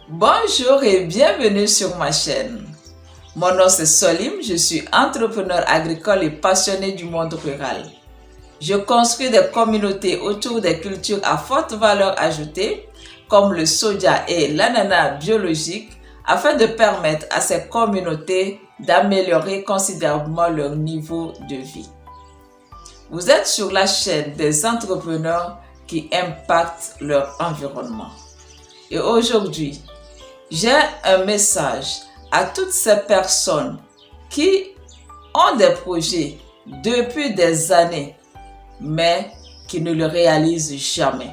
Bonjour et bienvenue sur ma chaîne. Mon nom c'est Solim, je suis entrepreneur agricole et passionné du monde rural. Je construis des communautés autour des cultures à forte valeur ajoutée, comme le soja et l'ananas biologique, afin de permettre à ces communautés d'améliorer considérablement leur niveau de vie. Vous êtes sur la chaîne des entrepreneurs qui impactent leur environnement. Et aujourd'hui, j'ai un message à toutes ces personnes qui ont des projets depuis des années, mais qui ne le réalisent jamais.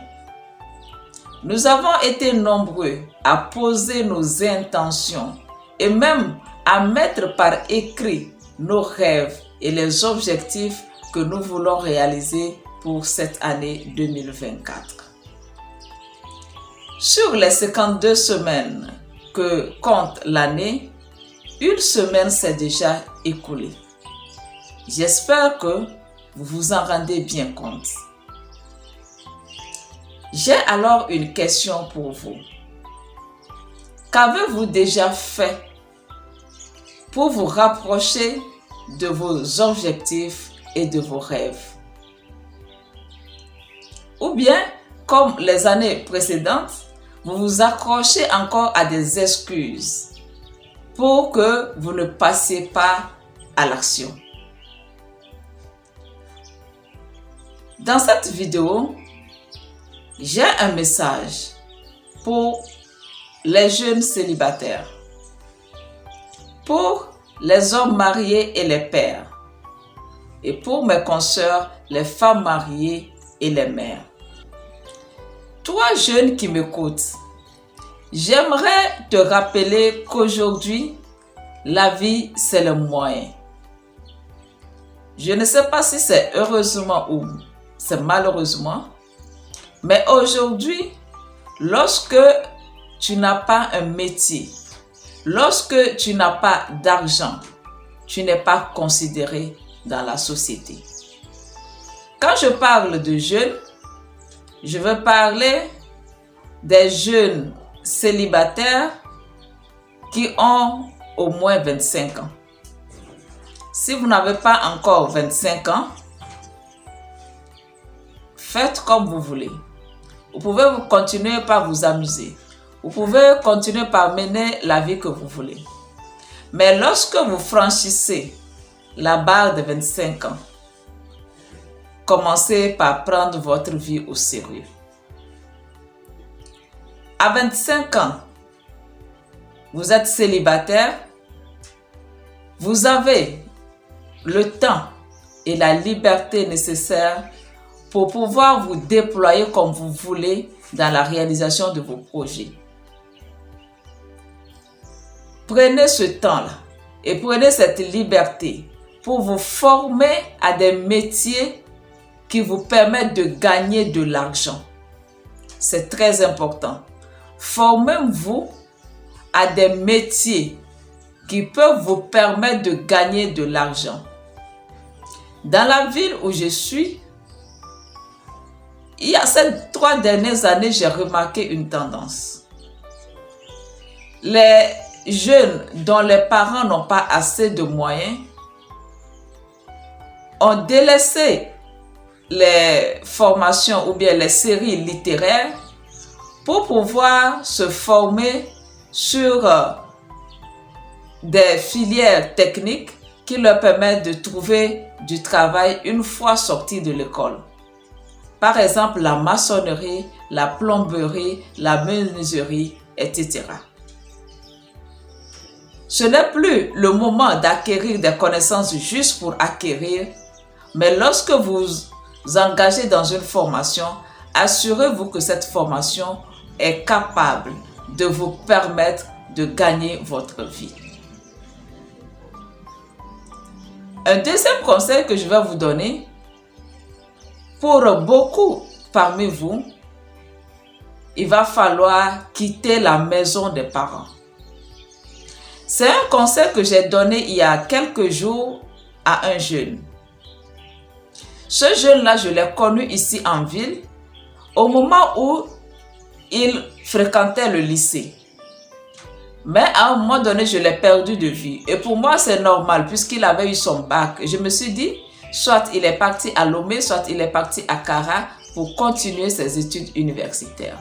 Nous avons été nombreux à poser nos intentions et même à mettre par écrit nos rêves et les objectifs que nous voulons réaliser pour cette année 2024. Sur les 52 semaines que compte l'année, une semaine s'est déjà écoulée. J'espère que vous vous en rendez bien compte. J'ai alors une question pour vous. Qu'avez-vous déjà fait pour vous rapprocher de vos objectifs et de vos rêves? Ou bien, comme les années précédentes, vous vous accrochez encore à des excuses pour que vous ne passiez pas à l'action. Dans cette vidéo, j'ai un message pour les jeunes célibataires, pour les hommes mariés et les pères, et pour mes consoeurs, les femmes mariées et les mères. Toi, jeune qui m'écoutes, j'aimerais te rappeler qu'aujourd'hui, la vie, c'est le moyen. Je ne sais pas si c'est heureusement ou c'est malheureusement, mais aujourd'hui, lorsque tu n'as pas un métier, lorsque tu n'as pas d'argent, tu n'es pas considéré dans la société. Quand je parle de jeunes, je veux parler des jeunes célibataires qui ont au moins 25 ans. Si vous n'avez pas encore 25 ans, faites comme vous voulez. Vous pouvez continuer par vous amuser. Vous pouvez continuer par mener la vie que vous voulez. Mais lorsque vous franchissez la barre de 25 ans, commencez par prendre votre vie au sérieux. À 25 ans, vous êtes célibataire, vous avez le temps et la liberté nécessaires pour pouvoir vous déployer comme vous voulez dans la réalisation de vos projets. Prenez ce temps-là et prenez cette liberté pour vous former à des métiers qui vous permettent de gagner de l'argent. C'est très important. Formez-vous à des métiers qui peuvent vous permettre de gagner de l'argent. Dans la ville où je suis, il y a ces 3 dernières années, j'ai remarqué une tendance. Les jeunes dont les parents n'ont pas assez de moyens ont délaissé les formations ou bien les séries littéraires pour pouvoir se former sur des filières techniques qui leur permettent de trouver du travail une fois sortis de l'école. Par exemple, la maçonnerie, la plomberie, la menuiserie, etc. Ce n'est plus le moment d'acquérir des connaissances juste pour acquérir, mais lorsque vous vous engagez dans une formation, assurez-vous que cette formation est capable de vous permettre de gagner votre vie. Un deuxième conseil que je vais vous donner, pour beaucoup parmi vous, il va falloir quitter la maison des parents. C'est un conseil que j'ai donné il y a quelques jours à un jeune. Ce jeune-là, je l'ai connu ici en ville au moment où il fréquentait le lycée. Mais à un moment donné, je l'ai perdu de vue. Et pour moi, c'est normal puisqu'il avait eu son bac. Je me suis dit, soit il est parti à Lomé, soit il est parti à Kara pour continuer ses études universitaires.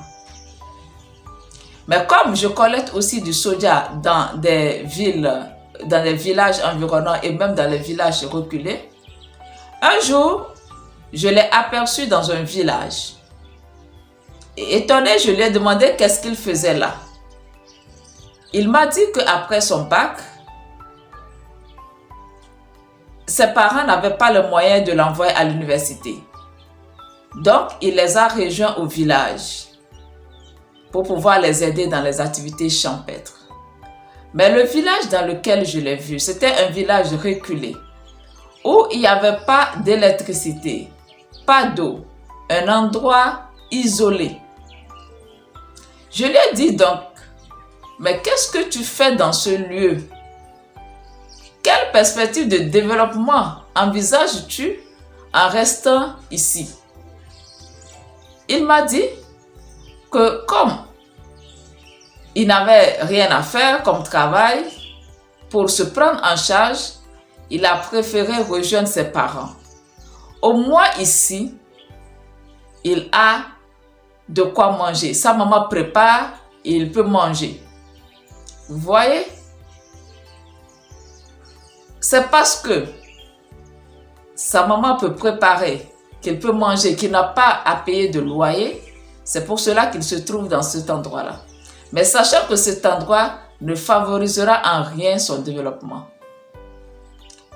Mais comme je collecte aussi du soja dans des villes, dans les villages environnants et même dans les villages reculés, un jour, je l'ai aperçu dans un village. Et étonné, je lui ai demandé qu'est-ce qu'il faisait là. Il m'a dit qu'après son bac, ses parents n'avaient pas le moyen de l'envoyer à l'université. Donc, il les a rejoints au village pour pouvoir les aider dans les activités champêtres. Mais le village dans lequel je l'ai vu, c'était un village reculé où il n'y avait pas d'électricité, pas d'eau, un endroit isolé. Je lui ai dit donc, mais qu'est-ce que tu fais dans ce lieu? Quelle perspective de développement envisages-tu en restant ici? Il m'a dit que comme il n'avait rien à faire comme travail, pour se prendre en charge, il a préféré rejoindre ses parents. Au moins ici, il a de quoi manger. Sa maman prépare et il peut manger. Vous voyez? C'est parce que sa maman peut préparer, qu'il peut manger, qu'il n'a pas à payer de loyer. C'est pour cela qu'il se trouve dans cet endroit-là. Mais sachant que cet endroit ne favorisera en rien son développement.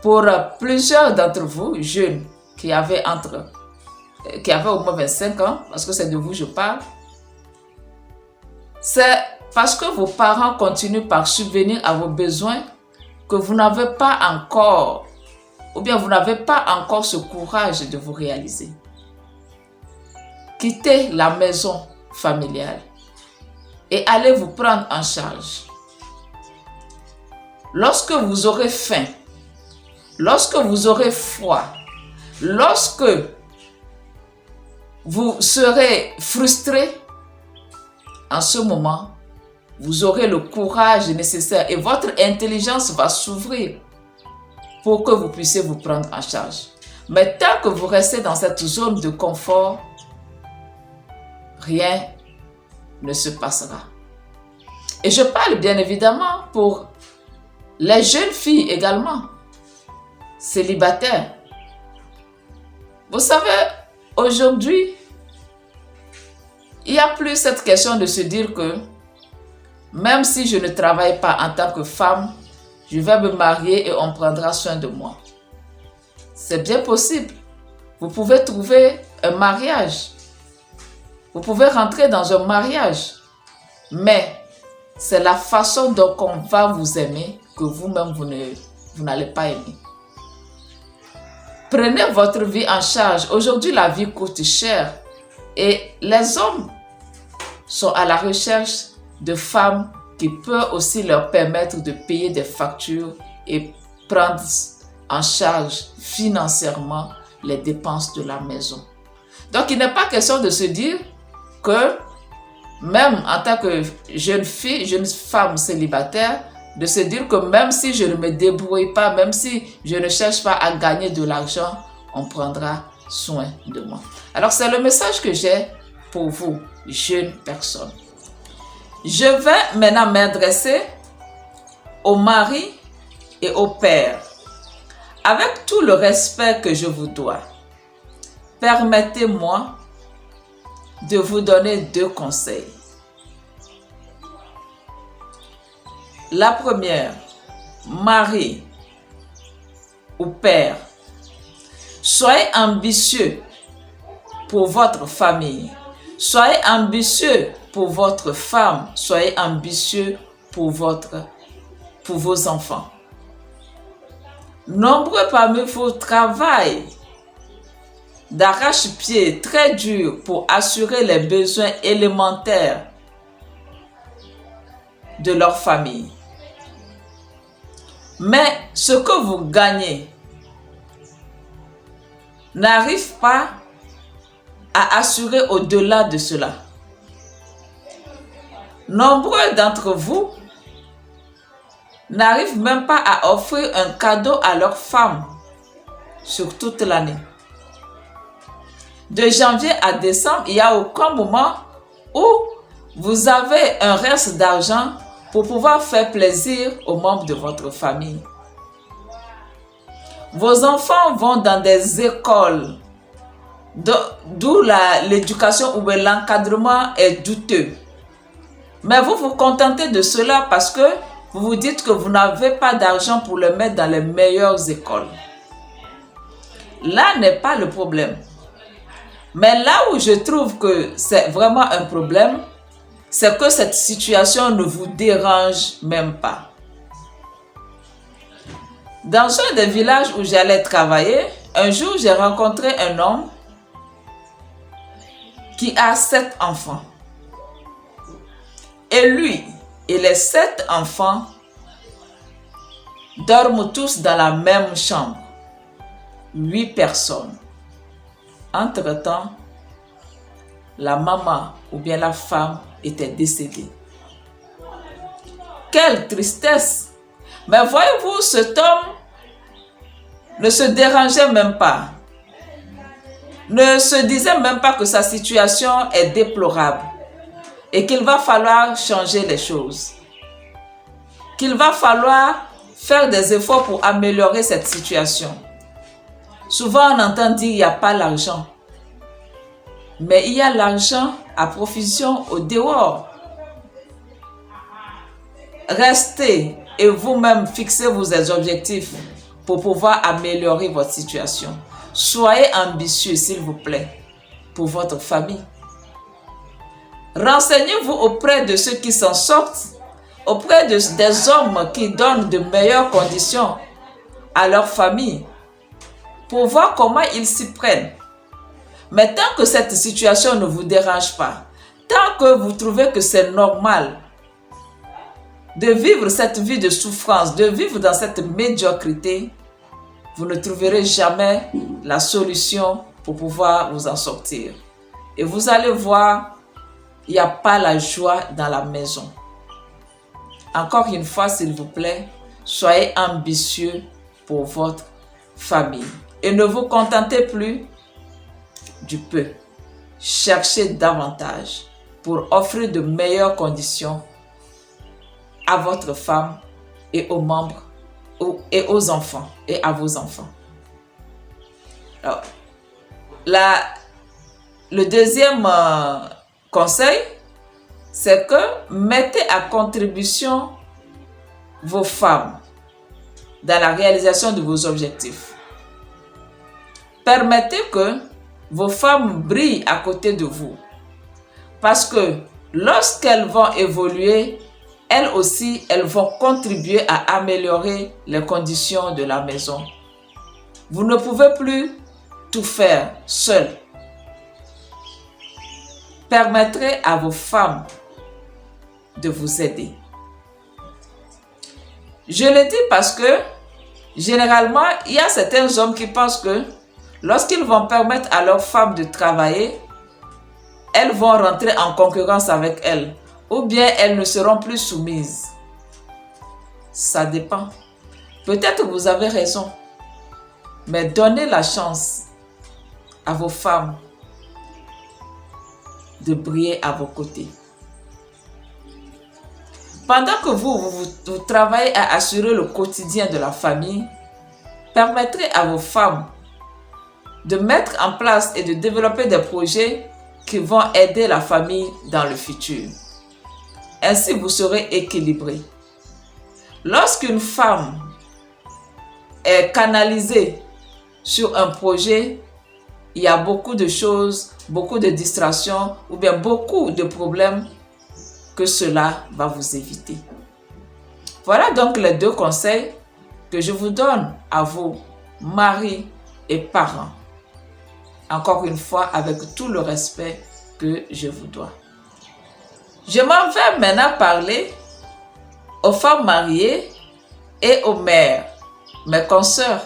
Pour plusieurs d'entre vous, jeunes, qui avaient au moins 25 ans, parce que c'est de vous que je parle, c'est parce que vos parents continuent par subvenir à vos besoins que vous n'avez pas encore, ou bien vous n'avez pas encore ce courage de vous réaliser. Quittez la maison familiale et allez vous prendre en charge. Lorsque vous aurez faim, lorsque vous aurez froid, lorsque vous serez frustré, en ce moment, vous aurez le courage nécessaire et votre intelligence va s'ouvrir pour que vous puissiez vous prendre en charge. Mais tant que vous restez dans cette zone de confort, rien ne se passera. Et je parle bien évidemment pour les jeunes filles également, célibataires. Vous savez, aujourd'hui, il n'y a plus cette question de se dire que même si je ne travaille pas en tant que femme, je vais me marier et on prendra soin de moi. C'est bien possible. Vous pouvez trouver un mariage. Vous pouvez rentrer dans un mariage. Mais c'est la façon dont on va vous aimer que vous-même, vous n'allez pas aimer. Prenez votre vie en charge. Aujourd'hui, la vie coûte cher. Et les hommes sont à la recherche de femmes qui peuvent aussi leur permettre de payer des factures et prendre en charge financièrement les dépenses de la maison. Donc, il n'est pas question de se dire que même en tant que jeune fille, jeune femme célibataire, de se dire que même si je ne me débrouille pas, même si je ne cherche pas à gagner de l'argent, on prendra soin de moi. Alors, c'est le message que j'ai pour vous, jeunes personnes. Je vais maintenant m'adresser aux maris et aux pères. Avec tout le respect que je vous dois, permettez-moi de vous donner 2 conseils. La première, mari ou père, soyez ambitieux pour votre famille. Soyez ambitieux pour votre femme. Soyez ambitieux pour vos enfants. Nombreux parmi vous travaillent d'arrache-pied très dur pour assurer les besoins élémentaires de leur famille. Mais ce que vous gagnez n'arrive pas à assurer au-delà de cela. Nombreux d'entre vous n'arrivent même pas à offrir un cadeau à leur femme sur toute l'année. De janvier à décembre, il n'y a aucun moment où vous avez un reste d'argent pour pouvoir faire plaisir aux membres de votre famille. Vos enfants vont dans des écoles d'où l'éducation ou l'encadrement est douteux. Mais vous vous contentez de cela parce que vous vous dites que vous n'avez pas d'argent pour le mettre dans les meilleures écoles. Là n'est pas le problème. Mais là où je trouve que c'est vraiment un problème, c'est que cette situation ne vous dérange même pas. Dans un des villages où j'allais travailler, un jour j'ai rencontré un homme qui a 7 enfants. Et lui et les 7 enfants dorment tous dans la même chambre. 8 personnes. Entre-temps, la maman ou bien la femme était décédée. Quelle tristesse! Mais voyez-vous, cet homme ne se dérangeait même pas. Ne se disait même pas que sa situation est déplorable et qu'il va falloir changer les choses. Qu'il va falloir faire des efforts pour améliorer cette situation. Souvent, on entend dire qu'il n'y a pas l'argent. Mais il y a l'argent à profusion au dehors. Restez et vous-même fixez vos objectifs pour pouvoir améliorer votre situation. Soyez ambitieux, s'il vous plaît, pour votre famille. Renseignez-vous auprès de ceux qui s'en sortent, auprès des hommes qui donnent de meilleures conditions à leur famille, pour voir comment ils s'y prennent. Mais tant que cette situation ne vous dérange pas, tant que vous trouvez que c'est normal de vivre cette vie de souffrance, de vivre dans cette médiocrité, vous ne trouverez jamais la solution pour pouvoir vous en sortir. Et vous allez voir, il n'y a pas la joie dans la maison. Encore une fois, s'il vous plaît, soyez ambitieux pour votre famille. Et ne vous contentez plus du peu. Cherchez davantage pour offrir de meilleures conditions à votre femme et aux membres et aux enfants et à vos enfants. Alors, le deuxième conseil, c'est que mettez à contribution vos femmes dans la réalisation de vos objectifs. Permettez que vos femmes brillent à côté de vous. Parce que lorsqu'elles vont évoluer, elles aussi, elles vont contribuer à améliorer les conditions de la maison. Vous ne pouvez plus tout faire seul. Permettrez à vos femmes de vous aider. Je le dis parce que, généralement, il y a certains hommes qui pensent que lorsqu'ils vont permettre à leurs femmes de travailler, elles vont rentrer en concurrence avec elles. Ou bien elles ne seront plus soumises. Ça dépend. Peut-être vous avez raison. Mais donnez la chance à vos femmes de briller à vos côtés. Pendant que vous travaillez à assurer le quotidien de la famille, permettrez à vos femmes de mettre en place et de développer des projets qui vont aider la famille dans le futur. Ainsi, vous serez équilibré. Lorsqu'une femme est canalisée sur un projet, il y a beaucoup de choses, beaucoup de distractions ou bien beaucoup de problèmes que cela va vous éviter. Voilà donc les 2 conseils que je vous donne à vos maris et parents. Encore une fois, avec tout le respect que je vous dois. Je m'en vais maintenant parler aux femmes mariées et aux mères, mes consoeurs.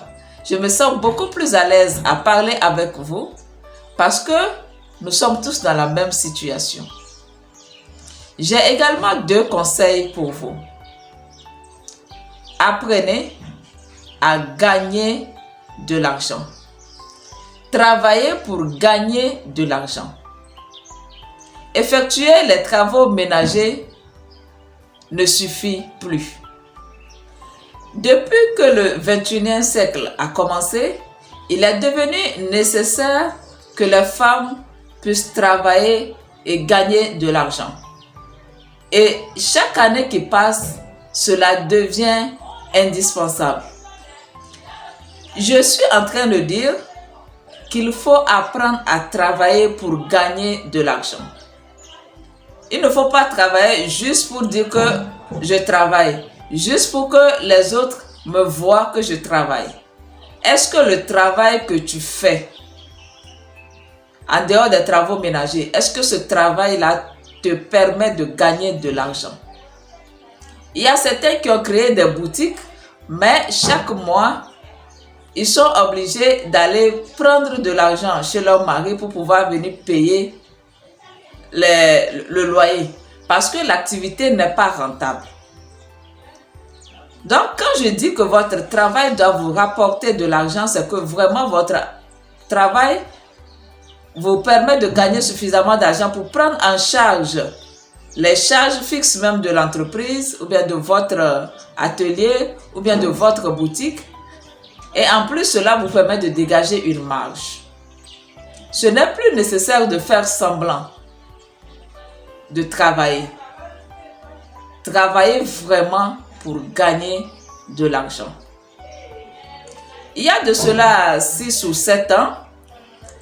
Je me sens beaucoup plus à l'aise à parler avec vous parce que nous sommes tous dans la même situation. J'ai également 2 conseils pour vous. apprenez à gagner de l'argent. Travaillez pour gagner de l'argent. Effectuer les travaux ménagers ne suffit plus. Depuis que le 21e siècle a commencé, il est devenu nécessaire que les femmes puissent travailler et gagner de l'argent. Et chaque année qui passe, cela devient indispensable. Je suis en train de dire qu'il faut apprendre à travailler pour gagner de l'argent. Il ne faut pas travailler juste pour dire que je travaille, juste pour que les autres me voient que je travaille. Est-ce que le travail que tu fais, en dehors des travaux ménagers, est-ce que ce travail-là te permet de gagner de l'argent? Il y a certains qui ont créé des boutiques, mais chaque mois, ils sont obligés d'aller prendre de l'argent chez leur mari pour pouvoir venir payer le loyer. Parce que l'activité n'est pas rentable. Donc, quand je dis que votre travail doit vous rapporter de l'argent, c'est que vraiment votre travail vous permet de gagner suffisamment d'argent pour prendre en charge les charges fixes même de l'entreprise, ou bien de votre atelier, ou bien de votre boutique. Et en plus, cela vous permet de dégager une marge. Ce n'est plus nécessaire de faire semblant de travailler. Travaillez vraiment pour gagner de l'argent. Il y a de cela 6 ou 7 ans,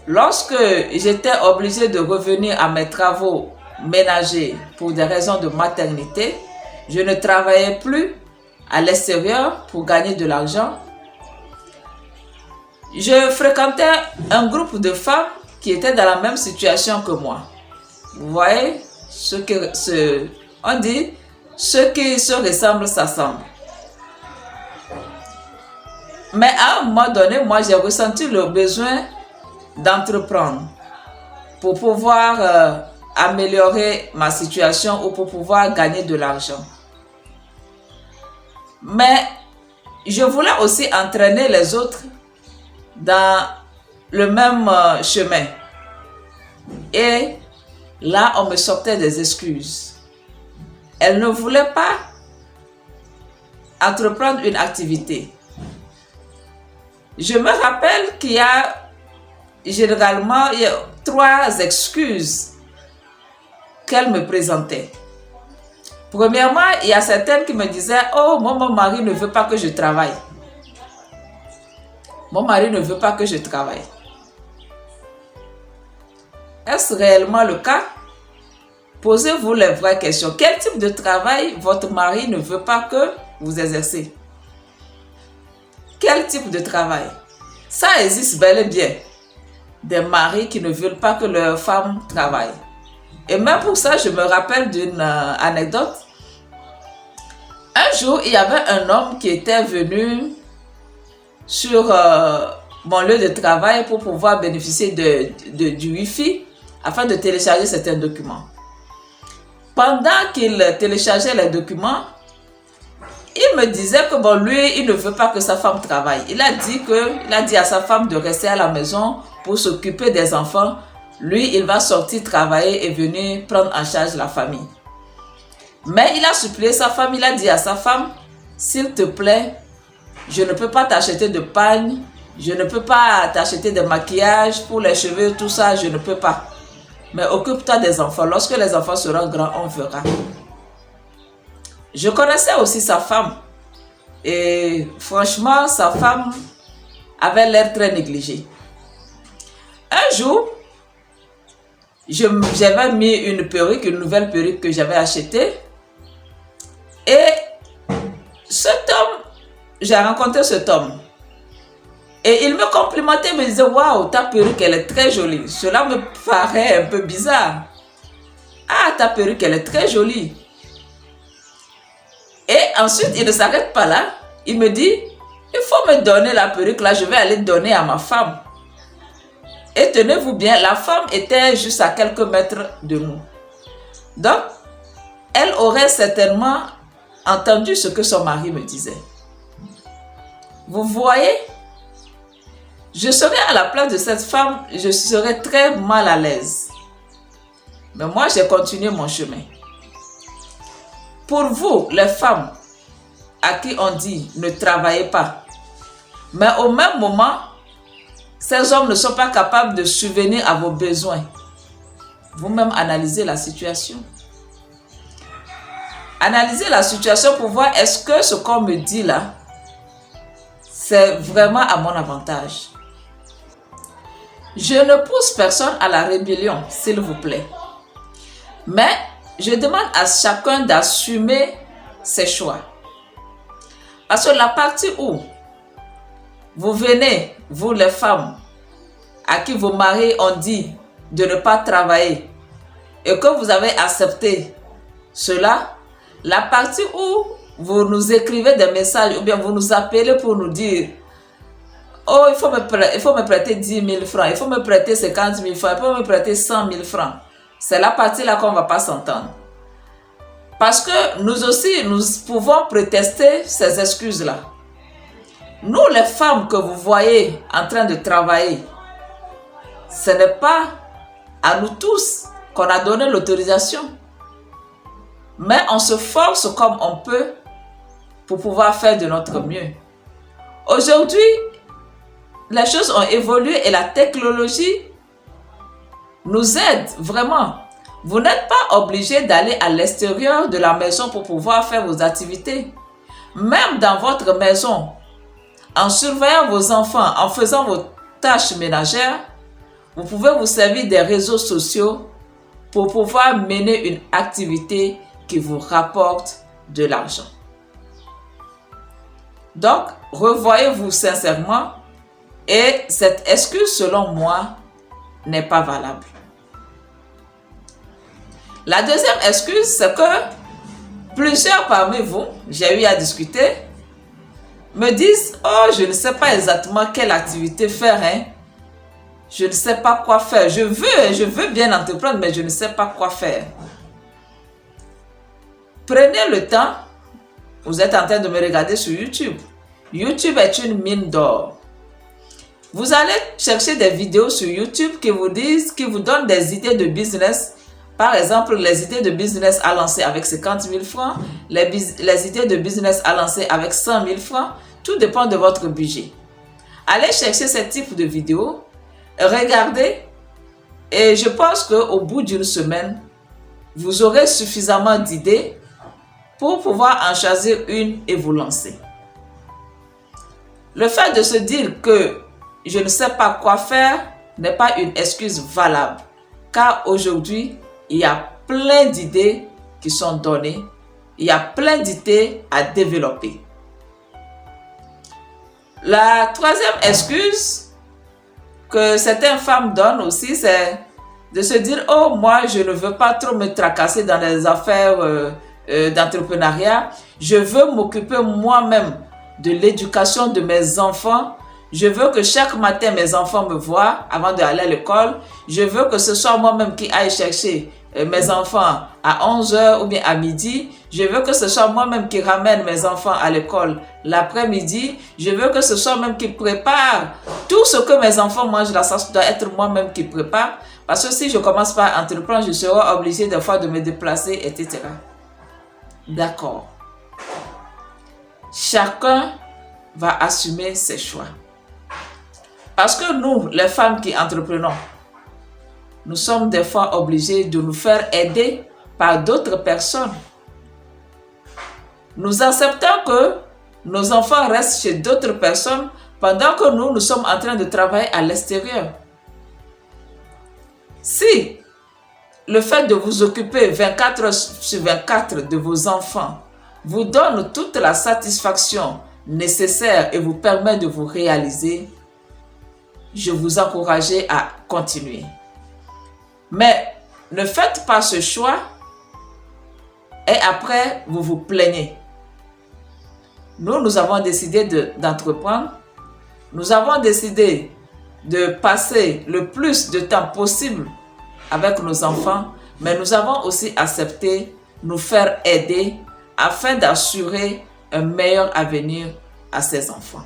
lorsque j'étais obligée de revenir à mes travaux ménagers pour des raisons de maternité, je ne travaillais plus à l'extérieur pour gagner de l'argent. Je fréquentais un groupe de femmes qui étaient dans la même situation que moi. Vous voyez, on dit, ceux qui se ressemblent s'assemblent. Mais à un moment donné, moi, j'ai ressenti le besoin d'entreprendre pour pouvoir améliorer ma situation ou pour pouvoir gagner de l'argent. Mais je voulais aussi entraîner les autres dans le même chemin. Et là, on me sortait des excuses. Elle ne voulait pas entreprendre une activité. Je me rappelle qu'il y a généralement 3 excuses qu'elle me présentait. Premièrement, il y a certaines qui me disaient « Oh, moi, mon mari ne veut pas que je travaille. Mon mari ne veut pas que je travaille. » Est-ce réellement le cas? Posez-vous les vraies questions. Quel type de travail votre mari ne veut pas que vous exercez? Quel type de travail? Ça existe bel et bien. Des maris qui ne veulent pas que leurs femmes travaillent. Et même pour ça, je me rappelle d'une anecdote. Un jour, il y avait un homme qui était venu sur mon lieu de travail pour pouvoir bénéficier du Wi-Fi afin de télécharger certains documents. Pendant qu'il téléchargeait les documents, il me disait que bon, lui, il ne veut pas que sa femme travaille. Il a dit à sa femme de rester à la maison pour s'occuper des enfants. Lui, il va sortir travailler et venir prendre en charge la famille. Mais il a supplié sa femme, il a dit à sa femme, s'il te plaît, je ne peux pas t'acheter de pagne, je ne peux pas t'acheter de maquillage pour les cheveux, tout ça, je ne peux pas. Mais occupe-toi des enfants. Lorsque les enfants seront grands, on verra. Je connaissais aussi sa femme. Et franchement, sa femme avait l'air très négligée. Un jour, j'avais mis une perruque, une nouvelle perruque que j'avais achetée. Et cet homme, j'ai rencontré cet homme. Et il me complimentait, il me disait, waouh, ta perruque, elle est très jolie. Cela me paraît un peu bizarre. Ah, ta perruque, elle est très jolie. Et ensuite, il ne s'arrête pas là. Il me dit, il faut me donner la perruque là, je vais aller donner à ma femme. Et tenez-vous bien, la femme était juste à quelques mètres de nous. Donc, elle aurait certainement entendu ce que son mari me disait. Vous voyez, je serais à la place de cette femme, je serais très mal à l'aise. Mais moi, j'ai continué mon chemin. Pour vous, les femmes à qui on dit ne travaillez pas, mais au même moment, ces hommes ne sont pas capables de subvenir à vos besoins. Vous-même analysez la situation. Analysez la situation pour voir est-ce que ce qu'on me dit là, c'est vraiment à mon avantage. Je ne pousse personne à la rébellion, s'il vous plaît. Mais je demande à chacun d'assumer ses choix. Parce que la partie où vous venez, vous les femmes, à qui vos maris ont dit de ne pas travailler et que vous avez accepté cela, la partie où vous nous écrivez des messages ou bien vous nous appelez pour nous dire « Oh, il faut me prêter 10 000 francs, il faut me prêter 50 000 francs, il faut me prêter 100 000 francs. » C'est la partie-là qu'on ne va pas s'entendre. Parce que nous aussi, nous pouvons prétester ces excuses-là. Nous, les femmes que vous voyez en train de travailler, ce n'est pas à nous tous qu'on a donné l'autorisation. Mais on se force comme on peut pour pouvoir faire de notre mieux. Aujourd'hui, les choses ont évolué et la technologie nous aide vraiment. Vous n'êtes pas obligé d'aller à l'extérieur de la maison pour pouvoir faire vos activités. Même dans votre maison, en surveillant vos enfants, en faisant vos tâches ménagères, vous pouvez vous servir des réseaux sociaux pour pouvoir mener une activité qui vous rapporte de l'argent. Donc, revoyez-vous sincèrement et cette excuse, selon moi, n'est pas valable. La deuxième excuse, c'est que plusieurs parmi vous, j'ai eu à discuter, me disent « Oh, je ne sais pas exactement quelle activité faire, hein. Je ne sais pas quoi faire. Je veux bien entreprendre, mais je ne sais pas quoi faire. » Prenez le temps, vous êtes en train de me regarder sur YouTube. YouTube est une mine d'or. Vous allez chercher des vidéos sur YouTube qui vous donnent des idées de business. Par exemple, les idées de business à lancer avec 50 000 francs, les idées de business à lancer avec 100 000 francs, tout dépend de votre budget. Allez chercher ce type de vidéos, regardez et je pense qu'au bout d'une semaine, vous aurez suffisamment d'idées pour pouvoir en choisir une et vous lancer. Le fait de se dire que je ne sais pas quoi faire n'est pas une excuse valable, car aujourd'hui, il y a plein d'idées qui sont données, il y a plein d'idées à développer. La troisième excuse que certaines femmes donnent aussi, c'est de se dire « Oh, moi, je ne veux pas trop me tracasser dans les affaires d'entrepreneuriat. Je veux m'occuper moi-même de l'éducation de mes enfants. Je veux que chaque matin, mes enfants me voient avant d'aller à l'école. Je veux que ce soit moi-même qui aille chercher mes enfants à 11 h ou bien à midi. Je veux que ce soit moi-même qui ramène mes enfants à l'école l'après-midi. Je veux que ce soit moi-même qui prépare tout ce que mes enfants mangent là. Ça doit être moi-même qui prépare. Parce que si je commence par entreprendre, je serai obligée des fois de me déplacer, etc. » D'accord. Chacun va assumer ses choix. Parce que nous, les femmes qui entreprenons, nous sommes des fois obligés de nous faire aider par d'autres personnes. Nous acceptons que nos enfants restent chez d'autres personnes pendant que nous sommes en train de travailler à l'extérieur. Si le fait de vous occuper 24 heures sur 24 de vos enfants vous donne toute la satisfaction nécessaire et vous permet de vous réaliser, je vous encourage à continuer. Mais ne faites pas ce choix et après vous vous plaignez. Nous avons décidé d'entreprendre. Nous avons décidé de passer le plus de temps possible avec nos enfants, mais nous avons aussi accepté nous faire aider afin d'assurer un meilleur avenir à ces enfants.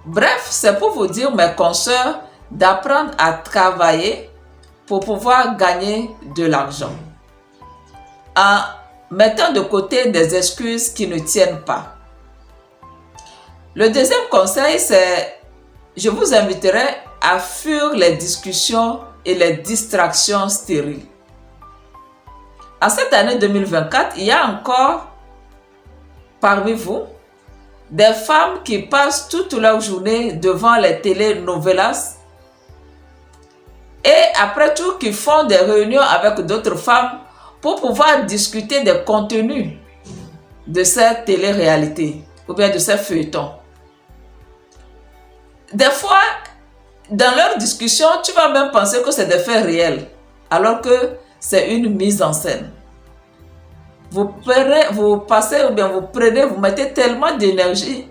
Bref, c'est pour vous dire, mes consoeurs, d'apprendre à travailler pour pouvoir gagner de l'argent, en mettant de côté des excuses qui ne tiennent pas. Le deuxième conseil, c'est, je vous inviterai à fuir les discussions et les distractions stériles. En cette année 2024, il y a encore parmi vous des femmes qui passent toute leur journée devant les telenovelas et après tout qui font des réunions avec d'autres femmes pour pouvoir discuter des contenus de ces télé-réalités ou bien de ces feuilletons. Des fois, dans leur discussion, tu vas même penser que c'est des faits réels, alors que c'est une mise en scène. Vous mettez tellement d'énergie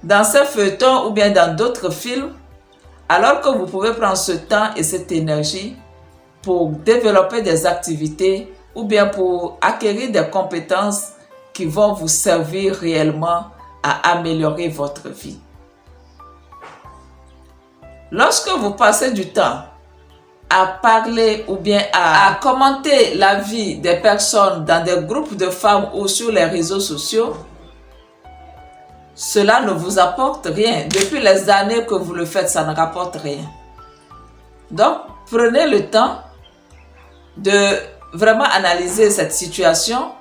dans ces feuilletons ou bien dans d'autres films, alors que vous pouvez prendre ce temps et cette énergie pour développer des activités ou bien pour acquérir des compétences qui vont vous servir réellement à améliorer votre vie. Lorsque vous passez du temps à parler ou bien à commenter la vie des personnes dans des groupes de femmes ou sur les réseaux sociaux, cela ne vous apporte rien. Depuis les années que vous le faites, ça ne rapporte rien. Donc, prenez le temps de vraiment analyser cette situation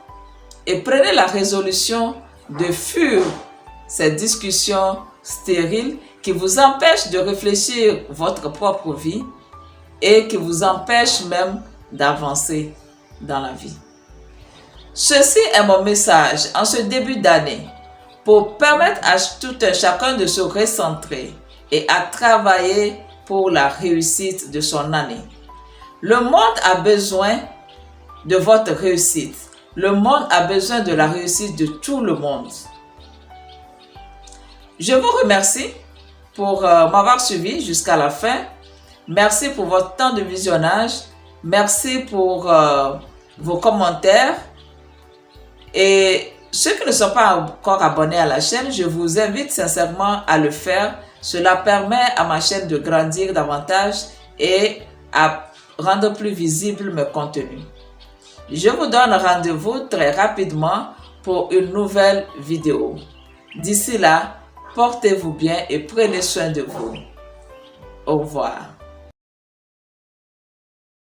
et prenez la résolution de fuir ces discussions stériles qui vous empêchent de réfléchir votre propre vie et qui vous empêchent même d'avancer dans la vie. Ceci est mon message en ce début d'année pour permettre à tout un chacun de se recentrer et à travailler pour la réussite de son année. Le monde a besoin de votre réussite. Le monde a besoin de la réussite de tout le monde. Je vous remercie pour m'avoir suivi jusqu'à la fin. Merci pour votre temps de visionnage. Merci pour vos commentaires. Et ceux qui ne sont pas encore abonnés à la chaîne, je vous invite sincèrement à le faire. Cela permet à ma chaîne de grandir davantage et à rendre plus visible mes contenus. Je vous donne rendez-vous très rapidement pour une nouvelle vidéo. D'ici là, portez-vous bien et prenez soin de vous. Au revoir.